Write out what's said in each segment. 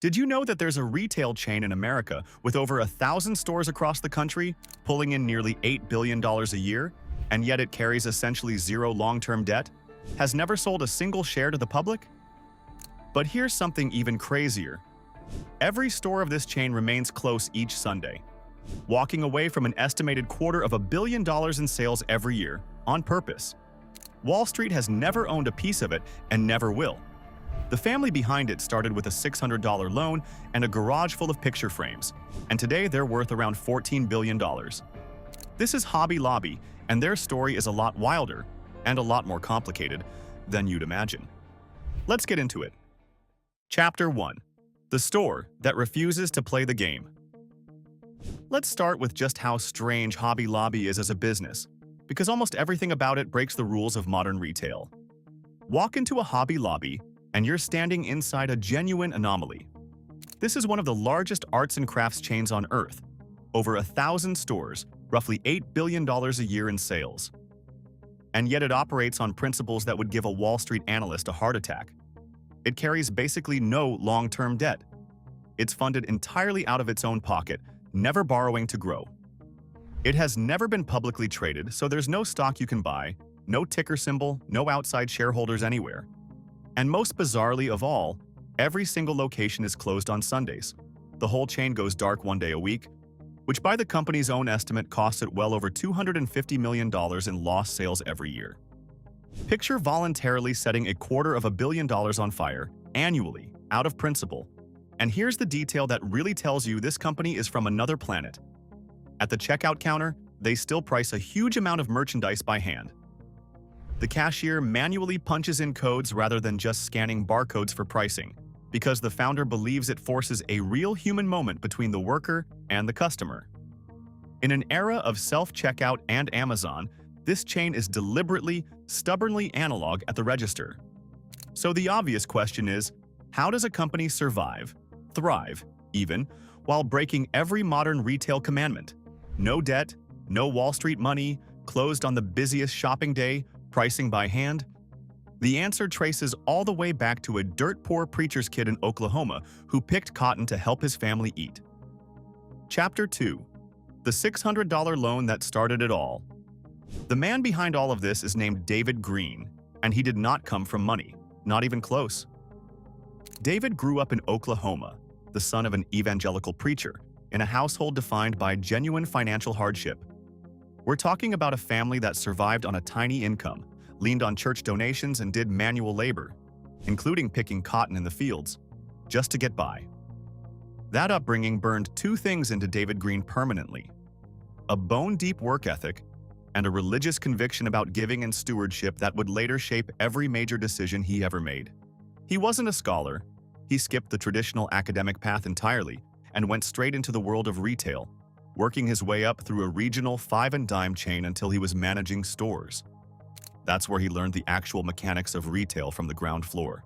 Did you know that there's a retail chain in America with over 1,000 stores across the country, pulling in nearly $8 billion a year, and yet it carries essentially zero long-term debt? Has never sold a single share to the public? But here's something even crazier. Every store of this chain remains closed each Sunday, walking away from an estimated $250 million in sales every year, on purpose. Wall Street has never owned a piece of it and never will. The family behind it started with a $600 loan and a garage full of picture frames, and today they're worth around $14 billion. This is Hobby Lobby, and their story is a lot wilder and a lot more complicated than you'd imagine. Let's get into it. Chapter 1. The store that refuses to play the game. Let's start with just how strange Hobby Lobby is as a business, because almost everything about it breaks the rules of modern retail. Walk into a Hobby Lobby, and you're standing inside a genuine anomaly. This is one of the largest arts and crafts chains on Earth. Over 1,000 stores, roughly $8 billion a year in sales. And yet it operates on principles that would give a Wall Street analyst a heart attack. It carries basically no long-term debt. It's funded entirely out of its own pocket, never borrowing to grow. It has never been publicly traded, so there's no stock you can buy, no ticker symbol, no outside shareholders anywhere. And most bizarrely of all, every single location is closed on Sundays. The whole chain goes dark one day a week, which by the company's own estimate costs it well over $250 million in lost sales every year. Picture voluntarily setting $250 million on fire, annually, out of principle. And here's the detail that really tells you this company is from another planet. At the checkout counter, they still price a huge amount of merchandise by hand. The cashier manually punches in codes rather than just scanning barcodes for pricing, because the founder believes it forces a real human moment between the worker and the customer. In an era of self-checkout and Amazon, this chain is deliberately, stubbornly analog at the register. So the obvious question is, how does a company survive, thrive, even, while breaking every modern retail commandment? No debt, no Wall Street money, closed on the busiest shopping day, pricing by hand? The answer traces all the way back to a dirt-poor preacher's kid in Oklahoma who picked cotton to help his family eat. Chapter 2. The $600 loan that started it all. The man behind all of this is named David Green, and he did not come from money, not even close. David grew up in Oklahoma, the son of an evangelical preacher, in a household defined by genuine financial hardship. We're talking about a family that survived on a tiny income, leaned on church donations and did manual labor, including picking cotton in the fields, just to get by. That upbringing burned two things into David Green permanently: a bone-deep work ethic and a religious conviction about giving and stewardship that would later shape every major decision he ever made. He wasn't a scholar. He skipped the traditional academic path entirely and went straight into the world of retail, working his way up through a regional five-and-dime chain until he was managing stores. That's where he learned the actual mechanics of retail from the ground floor.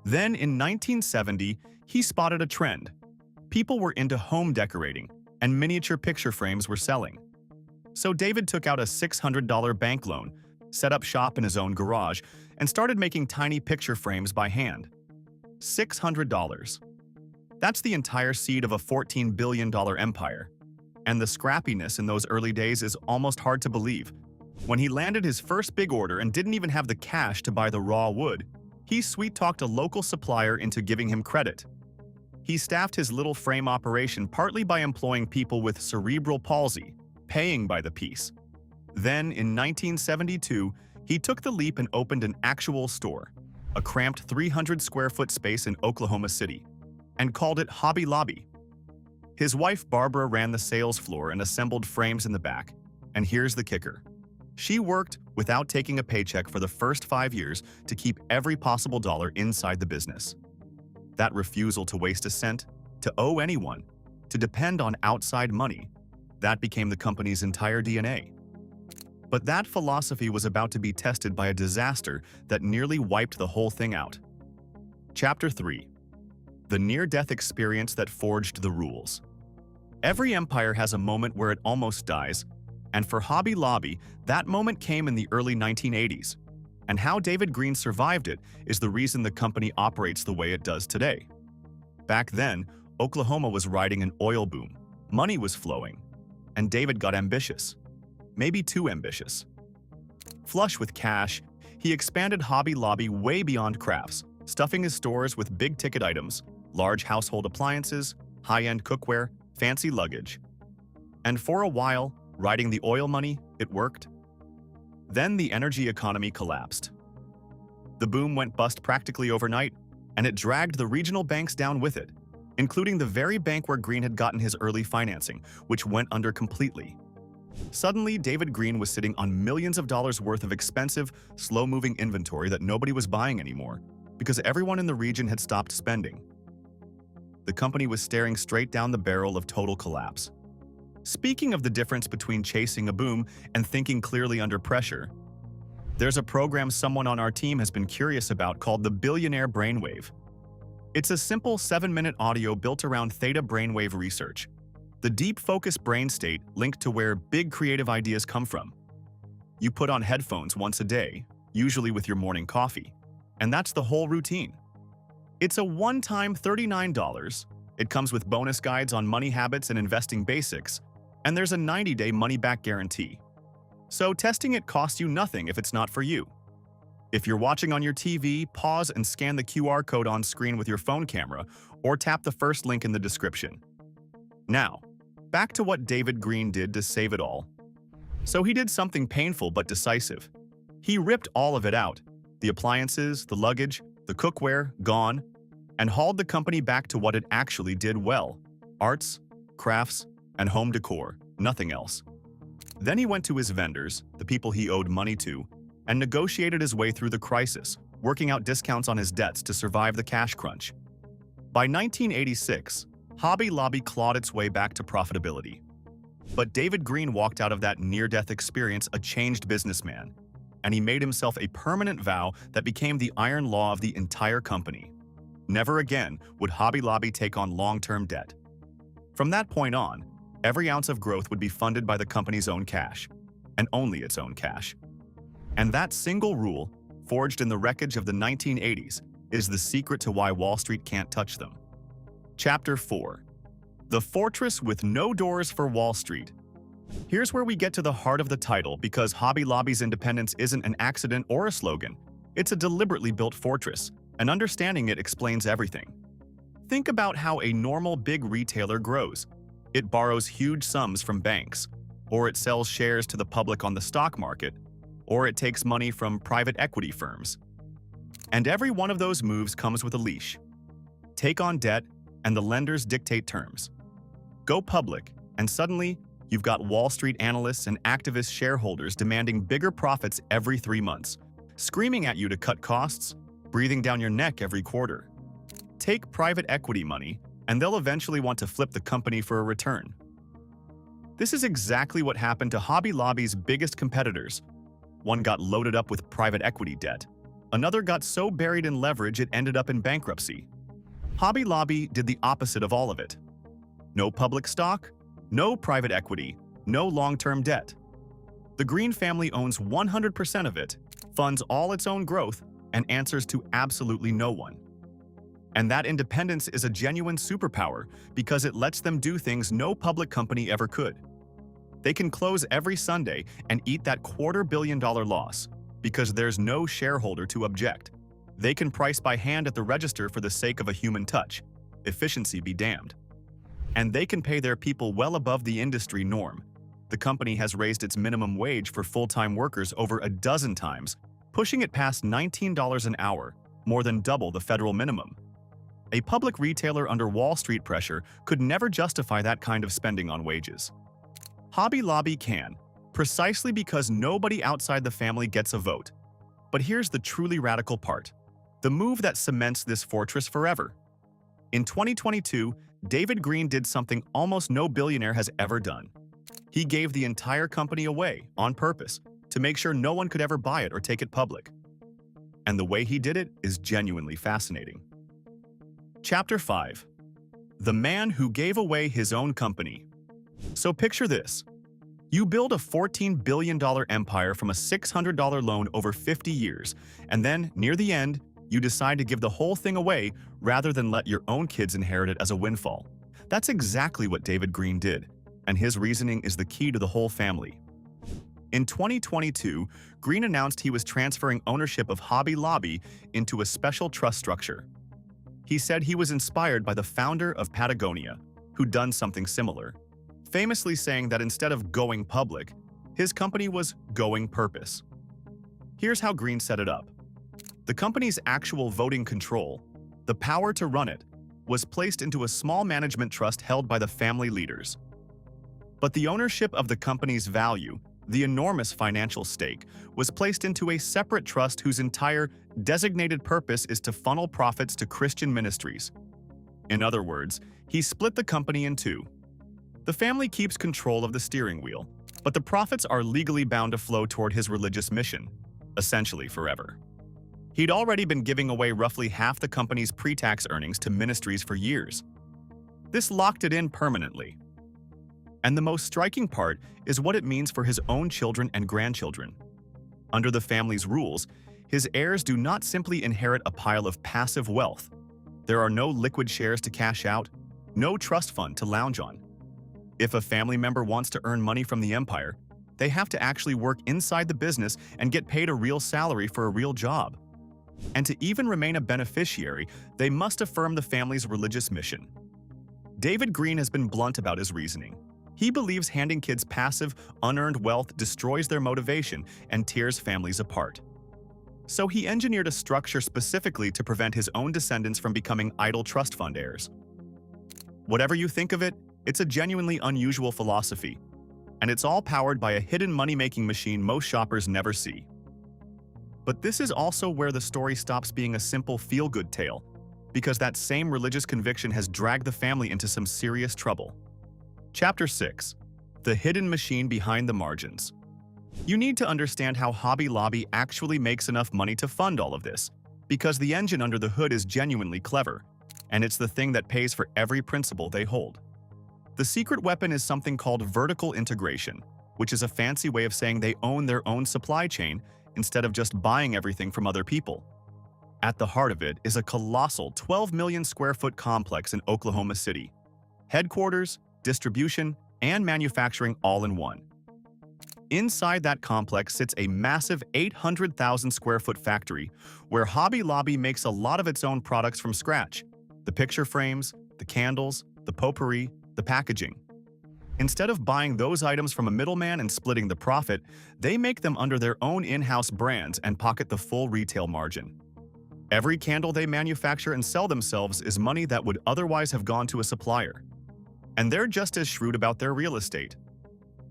Then, in 1970, he spotted a trend. People were into home decorating, and miniature picture frames were selling. So David took out a $600 bank loan, set up shop in his own garage, and started making tiny picture frames by hand. $600. That's the entire seed of a $14 billion empire. And the scrappiness in those early days is almost hard to believe. When he landed his first big order and didn't even have the cash to buy the raw wood, he sweet-talked a local supplier into giving him credit. He staffed his little frame operation partly by employing people with cerebral palsy, paying by the piece. Then, in 1972, he took the leap and opened an actual store, a cramped 300-square-foot space in Oklahoma City, and called it Hobby Lobby. His wife Barbara ran the sales floor and assembled frames in the back. And here's the kicker. She worked without taking a paycheck for the first 5 years to keep every possible dollar inside the business. That refusal to waste a cent, to owe anyone, to depend on outside money, that became the company's entire DNA. But that philosophy was about to be tested by a disaster that nearly wiped the whole thing out. Chapter 3. The near-death experience that forged the rules. Every empire has a moment where it almost dies, and for Hobby Lobby, that moment came in the early 1980s. And how David Green survived it is the reason the company operates the way it does today. Back then, Oklahoma was riding an oil boom. Money was flowing. And David got ambitious. Maybe too ambitious. Flush with cash, he expanded Hobby Lobby way beyond crafts, stuffing his stores with big-ticket items, large household appliances, high-end cookware, fancy luggage. And for a while, riding the oil money, it worked. Then the energy economy collapsed. The boom went bust practically overnight, and it dragged the regional banks down with it, including the very bank where Green had gotten his early financing, which went under completely. Suddenly, David Green was sitting on millions of dollars worth of expensive, slow-moving inventory that nobody was buying anymore, because everyone in the region had stopped spending. The company was staring straight down the barrel of total collapse. Speaking of the difference between chasing a boom and thinking clearly under pressure, there's a program someone on our team has been curious about called the Billionaire Brain Wave. It's a simple 7-minute audio built around theta brainwave research, the deep focus brain state linked to where big creative ideas come from. You put on headphones once a day, usually with your morning coffee, and that's the whole routine. It's a one-time $39. It comes with bonus guides on money habits and investing basics, and there's a 90-day money-back guarantee. So testing it costs you nothing if it's not for you. If you're watching on your TV, pause and scan the QR code on screen with your phone camera, or tap the first link in the description. Now, back to what David Green did to save it all. So he did something painful but decisive. He ripped all of it out. The appliances, the luggage, the cookware, gone, and hauled the company back to what it actually did well: arts, crafts, and home decor, nothing else. Then he went to his vendors, the people he owed money to, and negotiated his way through the crisis, working out discounts on his debts to survive the cash crunch. By 1986, Hobby Lobby clawed its way back to profitability. But David Green walked out of that near-death experience a changed businessman, and he made himself a permanent vow that became the iron law of the entire company. Never again would Hobby Lobby take on long-term debt. From that point on, every ounce of growth would be funded by the company's own cash, and only its own cash. And that single rule, forged in the wreckage of the 1980s, is the secret to why Wall Street can't touch them. Chapter 4. The Fortress with No Doors for Wall Street. Here's where we get to the heart of the title, because Hobby Lobby's independence isn't an accident or a slogan. It's a deliberately built fortress, and understanding it explains everything. Think about how a normal big retailer grows. It borrows huge sums from banks, or it sells shares to the public on the stock market, or it takes money from private equity firms. And every one of those moves comes with a leash. Take on debt, and the lenders dictate terms. Go public, and suddenly, you've got Wall Street analysts and activist shareholders demanding bigger profits every 3 months, screaming at you to cut costs, breathing down your neck every quarter. Take private equity money, and they'll eventually want to flip the company for a return. This is exactly what happened to Hobby Lobby's biggest competitors. One got loaded up with private equity debt. Another got so buried in leverage it ended up in bankruptcy. Hobby Lobby did the opposite of all of it. No public stock, no private equity, no long-term debt. The Green family owns 100% of it, funds all its own growth, and answers to absolutely no one. And that independence is a genuine superpower because it lets them do things no public company ever could. They can close every Sunday and eat that $250 million loss because there's no shareholder to object. They can price by hand at the register for the sake of a human touch. Efficiency be damned. And they can pay their people well above the industry norm. The company has raised its minimum wage for full-time workers over a dozen times, pushing it past $19 an hour, more than double the federal minimum. A public retailer under Wall Street pressure could never justify that kind of spending on wages. Hobby Lobby can, precisely because nobody outside the family gets a vote. But here's the truly radical part. The move that cements this fortress forever. In 2022, David Green did something almost no billionaire has ever done. He gave the entire company away, on purpose, to make sure no one could ever buy it or take it public. And the way he did it is genuinely fascinating. Chapter 5. The Man Who Gave Away His Own Company. So picture this. You build a $14 billion empire from a $600 loan over 50 years, and then, near the end, You decide to give the whole thing away rather than let your own kids inherit it as a windfall. That's exactly what David Green did, and his reasoning is the key to the whole family. In 2022, Green announced he was transferring ownership of Hobby Lobby into a special trust structure. He said he was inspired by the founder of Patagonia, who'd done something similar, famously saying that instead of going public, his company was going purpose. Here's how Green set it up. The company's actual voting control, the power to run it, was placed into a small management trust held by the family leaders. But the ownership of the company's value, the enormous financial stake, was placed into a separate trust whose entire designated purpose is to funnel profits to Christian ministries. In other words, he split the company in two. The family keeps control of the steering wheel, but the profits are legally bound to flow toward his religious mission, essentially forever. He'd already been giving away roughly half the company's pre-tax earnings to ministries for years. This locked it in permanently. And the most striking part is what it means for his own children and grandchildren. Under the family's rules, his heirs do not simply inherit a pile of passive wealth. There are no liquid shares to cash out, no trust fund to lounge on. If a family member wants to earn money from the empire, they have to actually work inside the business and get paid a real salary for a real job. And to even remain a beneficiary, they must affirm the family's religious mission. David Green has been blunt about his reasoning. He believes handing kids passive, unearned wealth destroys their motivation and tears families apart. So he engineered a structure specifically to prevent his own descendants from becoming idle trust fund heirs. Whatever you think of it, it's a genuinely unusual philosophy, and it's all powered by a hidden money-making machine most shoppers never see. But this is also where the story stops being a simple feel-good tale, because that same religious conviction has dragged the family into some serious trouble. Chapter 6. The Hidden Machine Behind the Margins. You need to understand how Hobby Lobby actually makes enough money to fund all of this, because the engine under the hood is genuinely clever, and it's the thing that pays for every principle they hold. The secret weapon is something called vertical integration, which is a fancy way of saying they own their own supply chain instead of just buying everything from other people. At the heart of it is a colossal 12 million square foot complex in Oklahoma City. Headquarters, distribution, and manufacturing all in one. Inside that complex sits a massive 800,000 square foot factory where Hobby Lobby makes a lot of its own products from scratch. The picture frames, the candles, the potpourri, the packaging. Instead of buying those items from a middleman and splitting the profit, they make them under their own in-house brands and pocket the full retail margin. Every candle they manufacture and sell themselves is money that would otherwise have gone to a supplier. And they're just as shrewd about their real estate.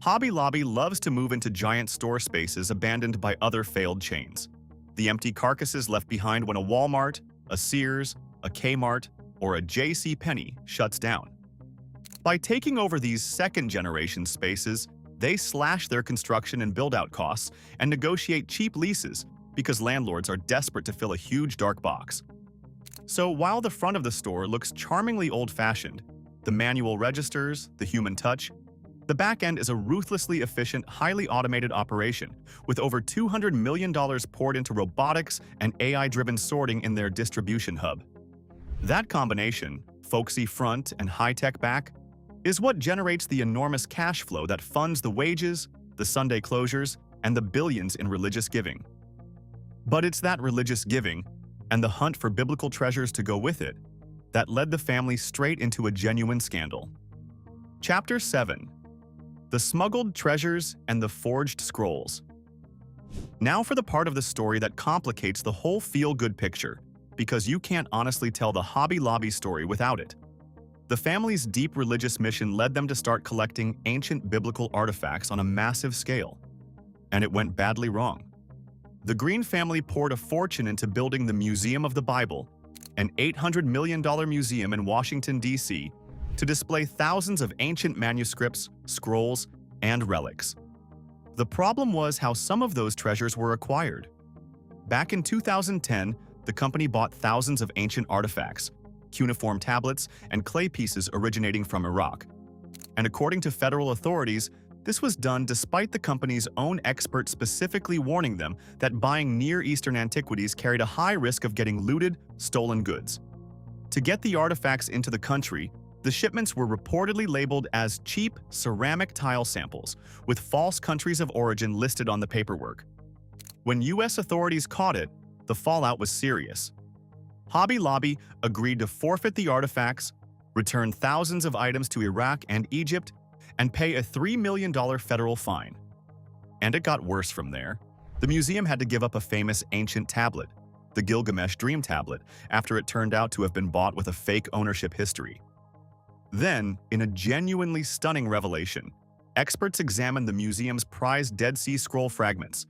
Hobby Lobby loves to move into giant store spaces abandoned by other failed chains. The empty carcasses left behind when a Walmart, a Sears, a Kmart, or a JCPenney shuts down. By taking over these second-generation spaces, they slash their construction and build-out costs and negotiate cheap leases because landlords are desperate to fill a huge dark box. So while the front of the store looks charmingly old-fashioned, the manual registers, the human touch, the back end is a ruthlessly efficient, highly automated operation with over $200 million poured into robotics and AI-driven sorting in their distribution hub. That combination, folksy front and high-tech back, is what generates the enormous cash flow that funds the wages, the Sunday closures, and the billions in religious giving. But it's that religious giving, and the hunt for biblical treasures to go with it, that led the family straight into a genuine scandal. Chapter 7. The Smuggled Treasures and the Forged Scrolls. Now for the part of the story that complicates the whole feel-good picture, because you can't honestly tell the Hobby Lobby story without it. The family's deep religious mission led them to start collecting ancient biblical artifacts on a massive scale. And it went badly wrong. The Green family poured a fortune into building the Museum of the Bible, an $800 million museum in Washington, D.C., to display thousands of ancient manuscripts, scrolls, and relics. The problem was how some of those treasures were acquired. Back in 2010, the company bought thousands of ancient artifacts, cuneiform tablets, and clay pieces originating from Iraq. And according to federal authorities, This was done despite the company's own experts specifically warning them that buying Near Eastern antiquities carried a high risk of getting looted, stolen goods. To get the artifacts into the country, the shipments were reportedly labeled as cheap ceramic tile samples, with false countries of origin listed on the paperwork. When U.S. authorities caught it, the fallout was serious. Hobby Lobby agreed to forfeit the artifacts, return thousands of items to Iraq and Egypt, and pay a $3 million federal fine. And it got worse from there. The museum had to give up a famous ancient tablet, the Gilgamesh Dream Tablet, after it turned out to have been bought with a fake ownership history. Then, in a genuinely stunning revelation, experts examined the museum's prized Dead Sea Scroll fragments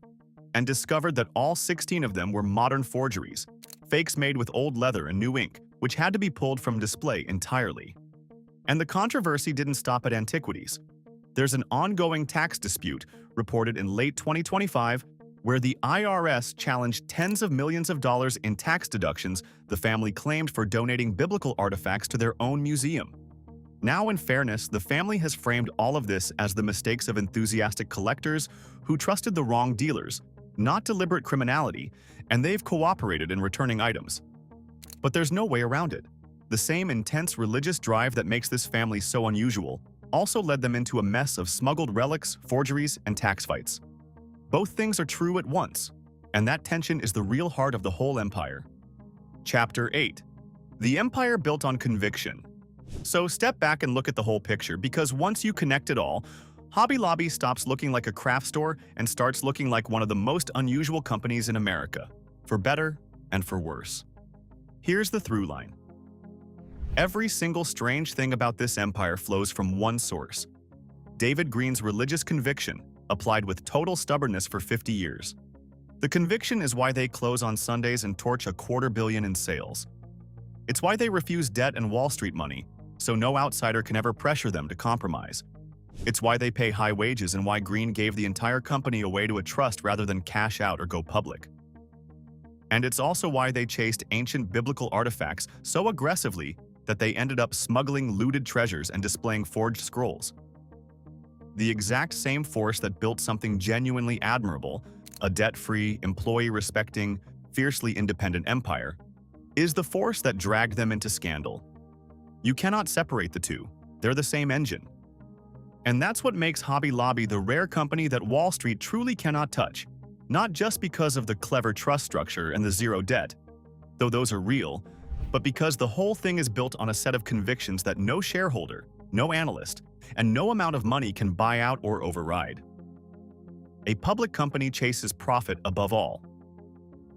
and discovered that all 16 of them were modern forgeries, fakes made with old leather and new ink, which had to be pulled from display entirely. And the controversy didn't stop at antiquities. There's an ongoing tax dispute reported in late 2025 where the IRS challenged tens of millions of dollars in tax deductions the family claimed for donating biblical artifacts to their own museum. Now, in fairness, the family has framed all of this as the mistakes of enthusiastic collectors who trusted the wrong dealers, not deliberate criminality, and they've cooperated in returning items. But there's no way around it. The same intense religious drive that makes this family so unusual also led them into a mess of smuggled relics, forgeries, and tax fights. Both things are true at once, and that tension is the real heart of the whole empire. Chapter 8. The Empire Built on Conviction. So step back and look at the whole picture, because once you connect it all, Hobby Lobby stops looking like a craft store and starts looking like one of the most unusual companies in America, for better and for worse. Here's the through line. Every single strange thing about this empire flows from one source: David Green's religious conviction, applied with total stubbornness for 50 years. The conviction is why they close on Sundays and torch $250 million in sales. It's why they refuse debt and Wall Street money, so no outsider can ever pressure them to compromise. It's why they pay high wages and why Green gave the entire company away to a trust rather than cash out or go public. And it's also why they chased ancient biblical artifacts so aggressively that they ended up smuggling looted treasures and displaying forged scrolls. The exact same force that built something genuinely admirable, a debt-free, employee-respecting, fiercely independent empire, is the force that dragged them into scandal. You cannot separate the two. They're the same engine. And that's what makes Hobby Lobby the rare company that Wall Street truly cannot touch, not just because of the clever trust structure and the zero debt, though those are real, but because the whole thing is built on a set of convictions that no shareholder, no analyst, and no amount of money can buy out or override. A public company chases profit above all.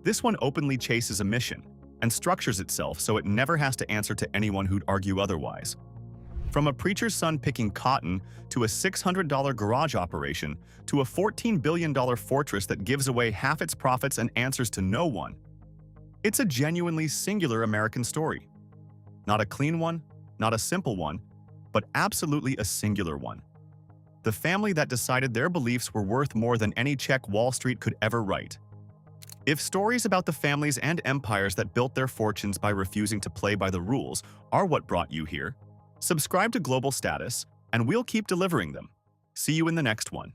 This one openly chases a mission and structures itself so it never has to answer to anyone who'd argue otherwise. From a preacher's son picking cotton to a $600 garage operation to a $14 billion fortress that gives away half its profits and answers to no one. It's a genuinely singular American story. Not a clean one, not a simple one, but absolutely a singular one. The family that decided their beliefs were worth more than any check Wall Street could ever write. If stories about the families and empires that built their fortunes by refusing to play by the rules are what brought you here, subscribe to Global Status, and we'll keep delivering them. See you in the next one.